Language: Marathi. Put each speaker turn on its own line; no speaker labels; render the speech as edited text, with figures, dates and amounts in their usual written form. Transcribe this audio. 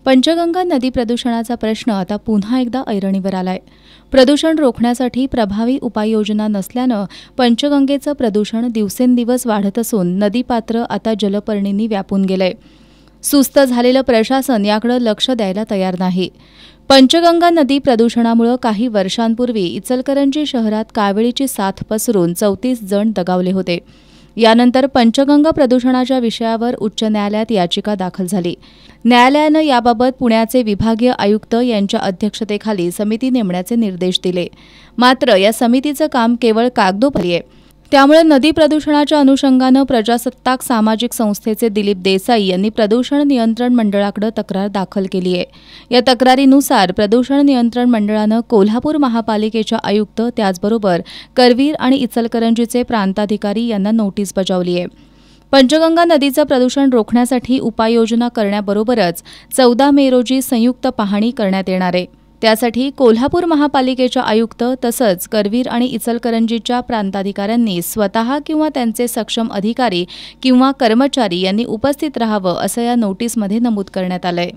पंचगंगा नदी प्रदूषणाचा प्रश्न आता पुन्हा एकदा ऐरणीवर आलाय। प्रदूषण रोखण्यासाठी प्रभावी उपाययोजना नसल्यानं पंचगंगेचं प्रदूषण दिवसेंदिवस वाढत असून नदीपात्र आता जलपर्णींनी व्यापून गेलंय। सुस्त झालेलं प्रशासन याकडे लक्ष द्यायला तयार नाही। पंचगंगा नदी प्रदूषणामुळे काही वर्षांपूर्वी इचलकरंजी शहरात कावेळीची साथ पसरून 34 जण दगावले होते। यानंतर पंचगंगा प्रदूषणाच्या विषयावर उच्च न्यायालयात याचिका दाखल झाली। न्यायालयानं याबाबत पुण्याचे विभागीय आयुक्त यांच्या अध्यक्षतेखाली समिती नेमण्याचे निर्देश दिले। मात्र या समितीचं काम केवळ कागदोपत्री आहे। त्यामुळे नदी प्रदूषणाच्या अनुषंगानं प्रजासत्ताक सामाजिक संस्थेचे दिलीप देसाई यांनी प्रदूषण नियंत्रण मंडळाकडे तक्रार दाखल केली आहे। या तक्रारीनुसार प्रदूषण नियंत्रण मंडळानं कोल्हापूर महापालिकेच्या आयुक्त त्याचबरोबर करवीर आणि इचलकरंजीचे प्रांताधिकारी यांना नोटीस बजावली आहे। पंचगंगा नदीचं प्रदूषण रोखण्यासाठी उपाययोजना करण्याबरोबरच 14 मे रोजी संयुक्त पाहणी करण्यात येणार आहे। त्यासाठी कोल्हापूर महापालिकेच्या आयुक्त तसंच करवीर आणि इचलकरंजीच्या प्रांताधिकाऱ्यांनी स्वतः किंवा त्यांचे सक्षम अधिकारी किंवा कर्मचारी यांनी उपस्थित राहावं असं या नोटीसमध्ये नमूद करण्यात आलंय।